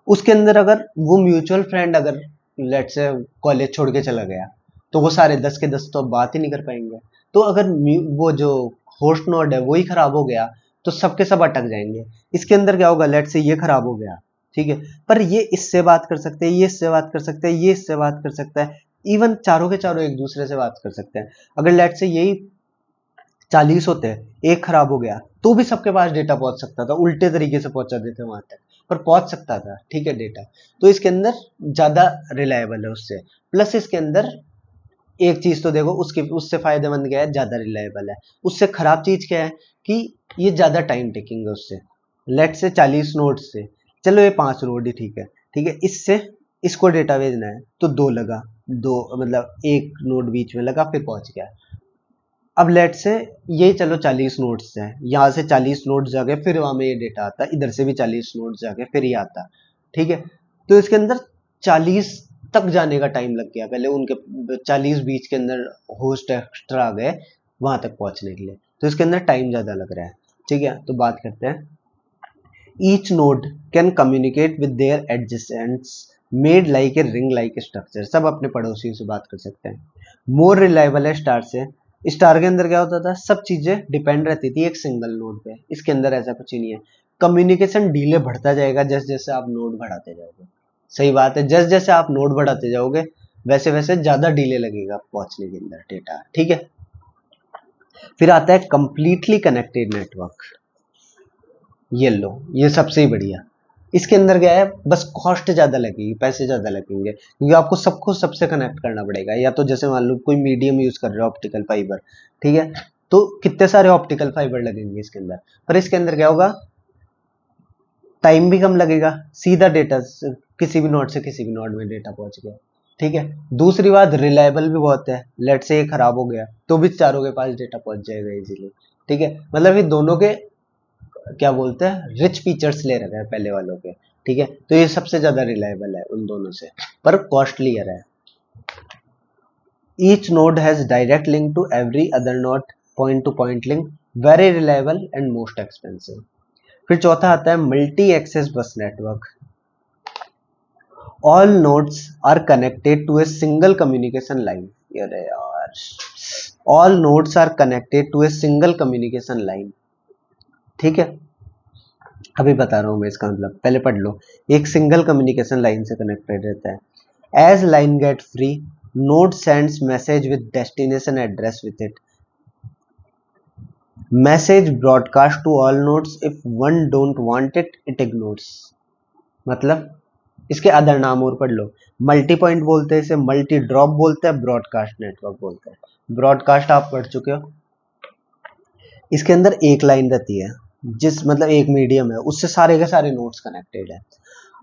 उसके अंदर अगर वो म्यूचुअल फ्रेंड अगर लेट से कॉलेज छोड़ के चला गया तो वो सारे 10 के 10 तो अब बात ही नहीं कर पाएंगे। तो अगर वो जो होस्ट नोड है वो ही खराब हो गया तो सबके सब अटक जाएंगे। इसके अंदर क्या होगा, लेट से ये खराब हो गया, ठीक है, पर ये इससे बात कर सकते हैं, ये इससे बात कर सकते हैं, ये इससे बात कर सकता है, इवन चारों के चारों एक दूसरे से बात कर सकते हैं। अगर लेट से यही 40 होते हैं, एक खराब हो गया तो भी सबके पास डेटा पहुंच सकता था, उल्टे तरीके से पहुंचा देते वहां तक, पर पहुंच सकता था, ठीक है, डेटा। तो इसके अंदर ज्यादा रिलायबल है उससे, प्लस इसके अंदर एक चीज तो देखो उसके उससे फायदेमंद क्या है, ज्यादा रिलायबल है। उससे खराब चीज क्या है कि ये ज्यादा टाइम टेकिंग है उससे। लेट से 40 नोड से, चलो ये 5 नोड ही ठीक है, ठीक है, इससे इसको डेटा भेजना है तो 2 लगा, 2 मतलब एक नोड बीच में लगा फिर पहुंच गया। अब लेट से ये चलो 40 नोड्स है, यहाँ से 40 नोड्स जाके फिर वहां में ये डेटा आता, इधर से भी 40 नोड्स जाके फिर ये आता, ठीक है। तो इसके अंदर 40 तक जाने का टाइम लग गया, पहले उनके 40 बीच के अंदर होस्ट एक्स्ट्रा आ गए वहां तक पहुंचने के लिए, तो इसके अंदर टाइम ज्यादा लग रहा है, ठीक है। तो बात करते हैं, each node can communicate with their adjacents made like a ring like structure, सब अपने पड़ोसियों से बात कर सकते हैं। मोर रिलायबल है स्टार से, स्टार के अंदर क्या होता था, सब चीजें डिपेंड रहती थी एक सिंगल नोड पे, इसके अंदर ऐसा कुछ ही नहीं है। कम्युनिकेशन डिले बढ़ता जाएगा जैसे जैसे आप नोड बढ़ाते जाओगे, सही बात है, जैसे जैसे आप नोड बढ़ाते जाओगे वैसे वैसे ज्यादा डिले लगेगा पहुंचने के अंदर डेटा, ठीक है। फिर आता है कंप्लीटली कनेक्टेड नेटवर्क, ये लो, ये सबसे ही बढ़िया। इसके अंदर क्या है, बस कॉस्ट ज्यादा लगेगी, पैसे ज्यादा लगेंगे, क्योंकि आपको सबको सबसे कनेक्ट करना पड़ेगा, या तो जैसे मान लो कोई मीडियम यूज कर रहे हो ऑप्टिकल फाइबर, ठीक है, तो कितने सारे ऑप्टिकल फाइबर लगेंगे इसके अंदर, पर इसके अंदर क्या होगा, टाइम भी कम लगेगा, सीधा डेटा किसी भी नोड से किसी भी नोड में डेटा पहुंच गया, ठीक है। दूसरी बात रिलायबल भी बहुत है, लेट से ये खराब हो गया तो भी चारों के पास डेटा पहुंच जाएगा इजीली, ठीक है। मतलब ये दोनों के क्या बोलते हैं, रिच फीचर्स ले रखे हैं पहले वालों के, ठीक है, तो ये सबसे ज्यादा रिलायबल है उन दोनों से, पर कॉस्टलियर है। Each node has direct link to every other node, point to point link, very reliable and most expensive. फिर चौथा आता है multi access bus network, all nodes are connected to a single communication line, अरे यार, all nodes are connected to a single communication line, ठीक है, अभी बता रहा हूं मैं इसका मतलब, पहले पढ़ लो। एक सिंगल कम्युनिकेशन लाइन से कनेक्टेड रहता है। As line get free, node sends message with destination address with it, message broadcast to all nodes, if one don't want it it ignores. मतलब इसके अदर नाम और पढ़ लो, मल्टी पॉइंट बोलते हैं इसे, मल्टी ड्रॉप बोलते हैं, ब्रॉडकास्ट नेटवर्क बोलते हैं। ब्रॉडकास्ट आप पढ़ चुके हो, इसके अंदर एक लाइन रहती है, जिस मतलब एक मीडियम है, उससे सारे के सारे नोड्स कनेक्टेड है।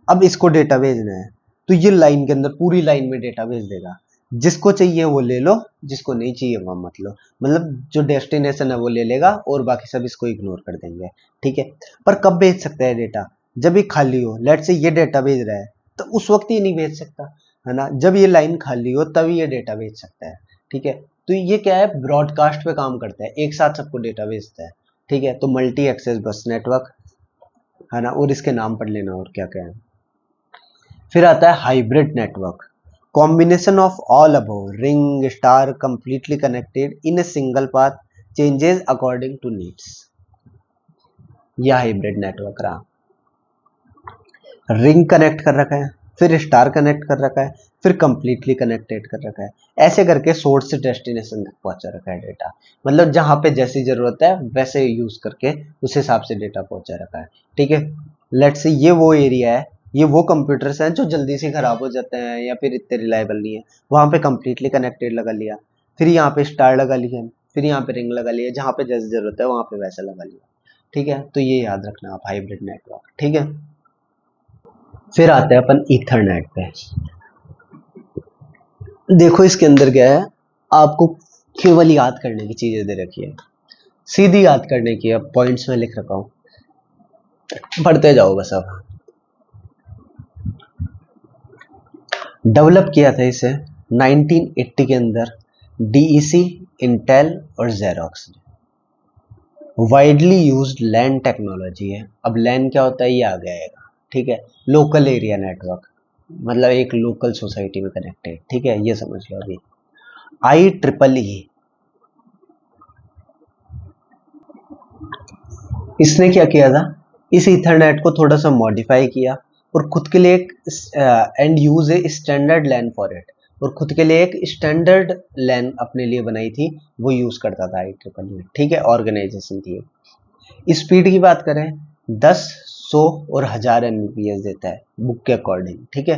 अब इसको डेटा भेजना है तो ये लाइन के अंदर पूरी लाइन में डेटा भेज देगा, जिसको चाहिए वो ले लो, जिसको नहीं चाहिए वो मत लो, मतलब जो डेस्टिनेशन है वो ले लेगा और बाकी सब इसको इग्नोर कर देंगे, ठीक है। पर कब भेज सकता है डेटा, जब ये खाली हो, लेट से ये डेटा भेज रहा है तो उस वक्त ये नहीं भेज सकता, है ना। जब ये लाइन खाली हो तभी ये डेटा भेज सकता है, ठीक है। तो ये क्या है, ब्रॉडकास्ट पे काम करता है, एक साथ सबको डेटा भेजता है, ठीक है। तो मल्टी एक्सेस बस नेटवर्क, है ना, और इसके नाम पढ़ लेना और क्या क्या है। फिर आता है hybrid network, combination of all above, ring star completely connected in a single path, changes according to needs. यह हाइब्रिड नेटवर्क रहा। रिंग कनेक्ट कर रखा है, फिर स्टार कनेक्ट कर रखा है, फिर कंप्लीटली कनेक्टेड कर रखा है, ऐसे करके सोर्स से डेस्टिनेशन तक पहुंचा रखा है डेटा। मतलब जहां पे जैसी जरूरत है वैसे यूज करके उस हिसाब से डेटा पहुंचा रखा है, ठीक है। लेट्स से ये वो एरिया है, ये वो कंप्यूटर्स हैं जो जल्दी से खराब हो जाते हैं या फिर इतने रिलायबल नहीं है, वहां पे कंप्लीटली कनेक्टेड लगा लिया, फिर यहाँ पे स्टार लगा लिया, फिर यहाँ पे रिंग लगा लिया, जहां पे जैसी जरूरत है वहां पे वैसा लगा लिया, ठीक है। तो ये याद रखना आप, हाइब्रिड नेटवर्क, ठीक है। फिर आते हैं अपन ईथरनेट पे। देखो इसके अंदर क्या है, आपको केवल याद करने की चीजें दे रखी है, सीधी याद करने की। अब पॉइंट्स में लिख रखा हूं, पढ़ते जाओ बस। अब डेवलप किया था इसे 1980 के अंदर डीईसी, इंटेल और जेरोक्स ने। वाइडली यूज्ड लैन टेक्नोलॉजी है। अब लैन क्या होता है ये आ जाएगा, ठीक है। लोकल एरिया नेटवर्क, मतलब एक लोकल सोसाइटी में कनेक्टेड, ठीक है, ये समझ लो अभी। IEEE, इसने क्या किया था, इस ईथरनेट को थोड़ा सा मॉडिफाई किया और खुद के लिए एक and use a standard LAN for it, और खुद के लिए एक स्टैंडर्ड लैन अपने लिए बनाई थी, वो यूज करता था IEEE, ठीक है, ऑर्गेनाइजेशन थी। स्पीड की बात करें 10, 100 और 1000 Mbps देता है बुक के अकॉर्डिंग, ठीक है।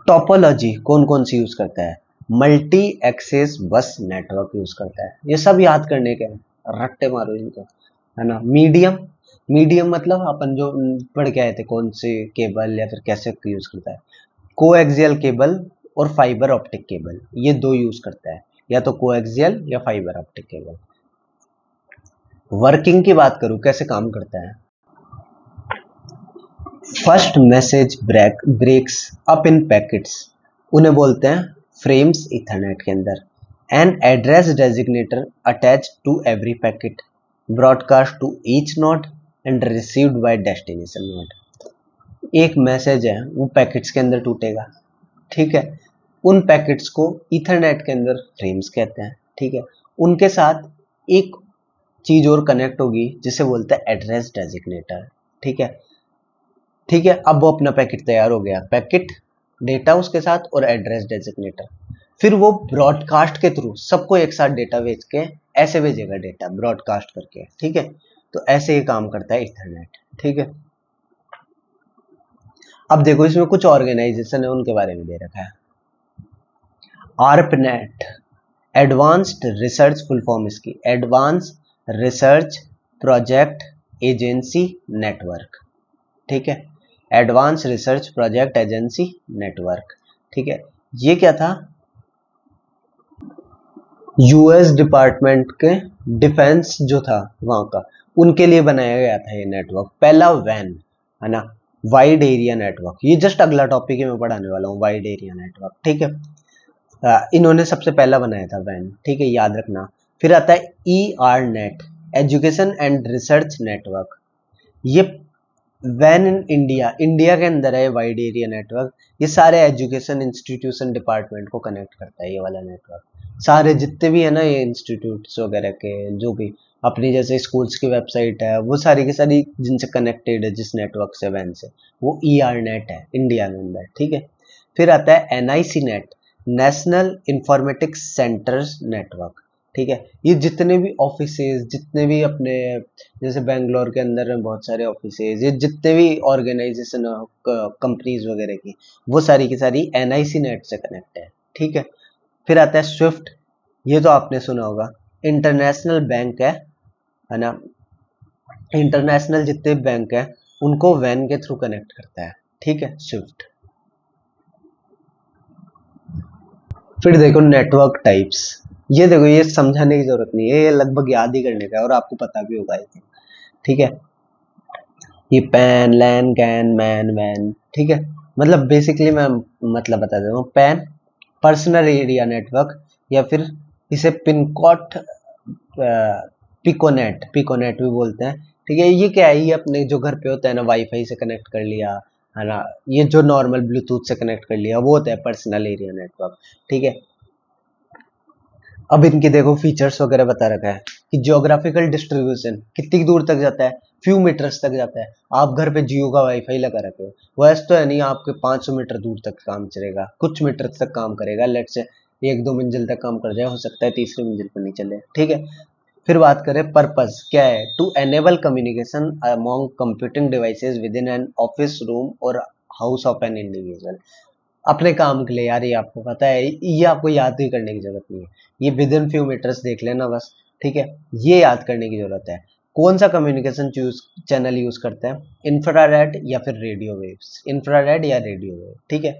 टोपोलॉजी कौन कौन सी यूज करता है, multi access bus network use करता है। ये सब याद करने के हैं, रट्टे मारो इनको, है ना। मीडियम, मीडियम मतलब अपन जो पढ़ के आए थे, कौन से केबल या फिर कैसे यूज करता है। कोएक्सियल केबल और फाइबर ऑप्टिक केबल, ये दो यूज करता है, या तो कोएक्सियल या फाइबर ऑप्टिक केबल। वर्किंग की बात करूं कैसे काम करता है, first message breaks up in packets, उन्हें बोलते हैं फ्रेम्स ईथरनेट के अंदर। An address designator attach to every packet, broadcast to each node and received by destination node. एक मैसेज है वो पैकेट्स के अंदर टूटेगा, ठीक है। उन पैकेट्स को ईथरनेट के अंदर फ्रेम्स कहते हैं, ठीक है। उनके साथ एक चीज और कनेक्ट होगी जिसे बोलते हैं एड्रेस डेजिग्नेटर, ठीक है, ठीक है। अब वो अपना पैकेट तैयार हो गया, पैकेट, डेटा उसके साथ और एड्रेस डेजिग्नेटर। फिर वो ब्रॉडकास्ट के थ्रू सबको एक साथ डेटा भेज के ऐसे भेजेगा डेटा ब्रॉडकास्ट करके, ठीक है। तो ऐसे ही काम करता है ईथरनेट, ठीक है। अब देखो इसमें कुछ ऑर्गेनाइजेशन है उनके बारे में दे रखा है। ARPANET, advanced research, full form इसकी advance research project agency network, ठीक है। Advance research project agency network, ठीक है। ये क्या था, यूएस डिपार्टमेंट के डिफेंस जो था वहां का, उनके लिए बनाया गया था ये नेटवर्क। पहला वैन, है ना, वाइड एरिया नेटवर्क। ये जस्ट अगला टॉपिक है मैं पढ़ाने वाला हूँ, वाइड एरिया नेटवर्क, ठीक है। इन्होंने सबसे पहला बनाया था वैन, ठीक है, याद रखना। फिर आता है ERNET, education and research network. ये वैन इन इंडिया, इंडिया के अंदर है वाइड एरिया नेटवर्क। ये सारे एजुकेशन इंस्टीट्यूशन डिपार्टमेंट को कनेक्ट करता है ये वाला नेटवर्क। सारे जितने भी है ना ये इंस्टीट्यूट्स वगैरह के, जो भी अपनी जैसे स्कूल्स की वेबसाइट है, वो सारी की सारी जिनसे कनेक्टेड है जिस नेटवर्क से, वैन से, वो ERNET है इंडिया के अंदर, ठीक है। फिर आता है NICNET, national informatics centres network, ठीक है। ये जितने भी ऑफिसेज, जितने भी अपने जैसे बेंगलोर के अंदर में बहुत सारे ऑफिसेज, ये जितने भी ऑर्गेनाइजेशन कंपनीज वगैरह की, वो सारी की सारी NICNET से कनेक्ट है, ठीक है। फिर आता है स्विफ्ट, ये तो आपने सुना होगा, इंटरनेशनल बैंक है ना। इंटरनेशनल जितने बैंक है उनको वैन के थ्रू कनेक्ट करता है, ठीक है, स्विफ्ट। फिर देखो नेटवर्क टाइप्स, ये देखो ये समझाने की जरूरत नहीं है, ये लगभग याद ही करने का है और आपको पता भी होगा, ठीक है। ये पैन लैन कैन मैन वैन, ठीक है। मतलब बेसिकली मैं मतलब बता देता हूँ, पैन पर्सनल एरिया नेटवर्क, या फिर इसे पिनकोड पिकोनेट पिकोनेट भी बोलते हैं, ठीक है। ये क्या है, ये अपने जो घर पे होता है ना, वाईफाई से कनेक्ट कर लिया है ना, ये जो नॉर्मल ब्लूटूथ से कनेक्ट कर लिया वो होता है पर्सनल एरिया नेटवर्क, ठीक है। अब इनकी देखो फीचर्स वगैरह बता रखा है कि ज्योग्राफिकल डिस्ट्रीब्यूशन कितनी दूर तक जाता है, फ्यू मीटर्स तक जाता है। आप घर पे जियो का वाईफाई लगा रखे हो, वैसे तो है नहीं, आपके 500 मीटर दूर तक काम चलेगा, कुछ मीटर तक काम करेगा, लेट से 1-2 मंजिल तक काम कर जाए, हो सकता है तीसरी मंजिल पर नहीं चले, ठीक है। फिर बात करें पर्पस क्या है, to enable communication among computing devices within an office room और हाउस ऑफ एन इंडिविजुअल। अपने काम के लिए यार, ये आपको पता है, ये आपको याद ही करने की जरूरत नहीं है, ये विद इन फ्यू मीटर्स देख लेना बस, ठीक है। ये याद करने की जरूरत है। कौन सा कम्युनिकेशन चैनल यूज करते हैं, इंफ्रारेड या फिर रेडियो वेव्स, इंफ्रारेड या रेडियो वेव, ठीक है।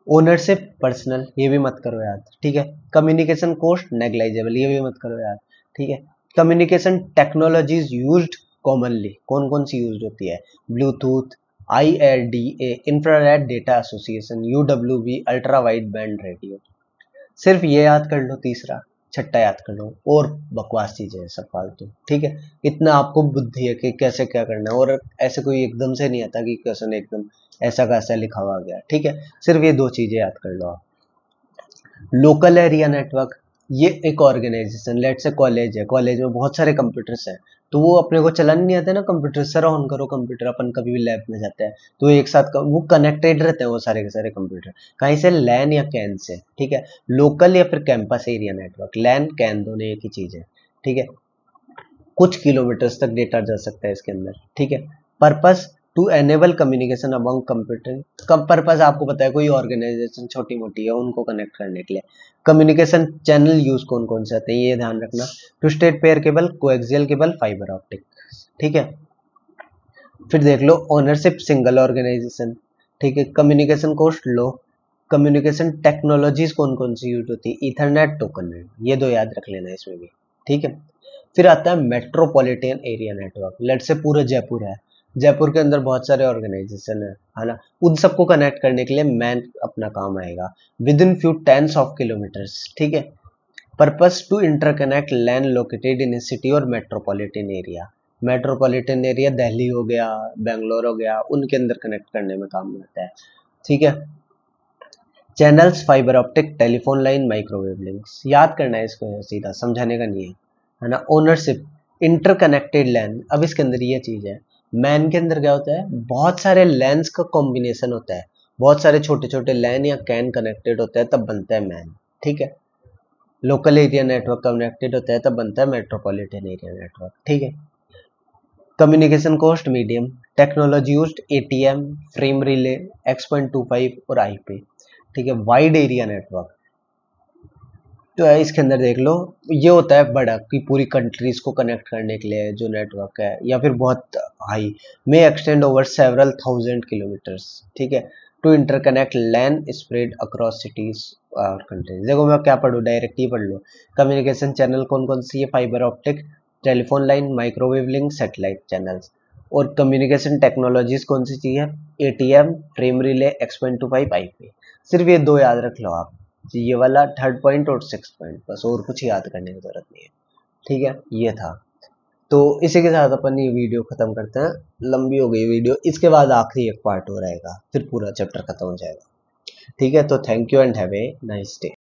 ओनरशिप पर्सनल, ये भी मत करो याद, ठीक है। कम्युनिकेशन कॉस्ट नेग्लाइजेबल, ये भी मत करो याद, ठीक है। कम्युनिकेशन टेक्नोलॉजीज यूज्ड कॉमनली, कौन कौन सी यूज होती है, Bluetooth, IRDA infrared data association, UWB ultra wide band radio. सिर्फ ये याद कर लो, तीसरा छठा याद कर लो, और बकवास चीजें हैं सब फालतू, ठीक है। इतना आपको बुद्धि है कि कैसे क्या करना है, और ऐसे कोई एकदम से नहीं आता कि क्वेश्चन एकदम ऐसा का ऐसा लिखा हुआ गया, ठीक है। सिर्फ ये 2 चीजें याद कर लो आप। लोकल एरिया नेटवर्क, ये एक ऑर्गेनाइजेशन, लेट से कॉलेज है, कॉलेज में बहुत सारे कंप्यूटर्स हैं, तो वो अपने को चलाने नहीं आते ना कंप्यूटर, सर ऑन करो कंप्यूटर, अपन कभी भी लैब में जाते हैं तो एक साथ वो कनेक्टेड रहते हैं वो सारे के सारे कंप्यूटर, कहीं से लैन या कैन से, ठीक है। लोकल या फिर campus area network, LAN can दोनों एक ही चीज है, ठीक है। कुछ किलोमीटर्स तक डेटा जा सकता है इसके अंदर, ठीक है। Purpose to enable communication among computer, कब पर्पस आपको पता है, कोई ऑर्गेनाइजेशन छोटी मोटी है उनको कनेक्ट करने के लिए। कम्युनिकेशन चैनल यूज कौन कौन से आते हैं ये ध्यान रखना, twisted pair cable, coaxial cable, fibre optic, ठीक है। फिर देख लो ओनरशिप सिंगल ऑर्गेनाइजेशन, ठीक है। Communication cost low, communication technologies कौन कौन सी यूज होती है, इथरनेट, टोकननेट, ये 2 याद रख लेना इसमें भी, ठीक है। फिर आता है मेट्रोपॉलिटन एरिया नेटवर्क, लेट से पूरा जयपुर है, जयपुर के अंदर बहुत सारे ऑर्गेनाइजेशन है ना, उन सबको कनेक्ट करने के लिए मैन अपना काम आएगा, within few tens of kilometres, ठीक है। Purpose to interconnect LAN located in a city और metropolitan area, metropolitan area Delhi हो गया, बेंगलोर हो गया, उनके अंदर कनेक्ट करने में काम में आता है, ठीक है। Channels, fibre optic, telephone line, microwave links, याद करना है इसको, सीधा समझाने का नहीं है ना। ओनरशिप, इंटरकनेक्टेड लैन, अब इसके अंदर ये चीज है, मैन के अंदर क्या होता है, बहुत सारे लैंस का कॉम्बिनेशन होता है, बहुत सारे छोटे छोटे लैन या कैन कनेक्टेड होते हैं तब बनता है मैन, ठीक है। लोकल एरिया नेटवर्क कनेक्टेड होता है तब बनता है मेट्रोपॉलिटन एरिया नेटवर्क, ठीक है। Communication cost medium, technology used ATM, frame relay, X.25 और IP, ठीक है। वाइड एरिया नेटवर्क, तो है इसके अंदर देख लो, ये होता है बड़ा कि पूरी कंट्रीज को कनेक्ट करने के लिए जो नेटवर्क है, या फिर बहुत हाई में extend over several thousand kilometres, ठीक है। To interconnect LAN spread across cities और कंट्रीज। देखो मैं क्या पढ़ूँ, डायरेक्ट ही पढ़ लो। कम्युनिकेशन चैनल कौन कौन सी है, fibre optic, telephone line, microwave link, satellite channels. और कम्युनिकेशन टेक्नोलॉजीज कौन सी चीज है, ATM, frame relay, X.25, IP। सिर्फ ये 2 याद रख लो आप, ये वाला 3rd पॉइंट और 6th पॉइंट, बस और कुछ याद करने की जरूरत नहीं है, ठीक है। ये था, तो इसी के साथ अपन ये वीडियो खत्म करते हैं, लंबी हो गई वीडियो, इसके बाद आखिरी एक पार्ट हो रहेगा, फिर पूरा चैप्टर खत्म हो जाएगा, ठीक है। तो thank you and have a nice day.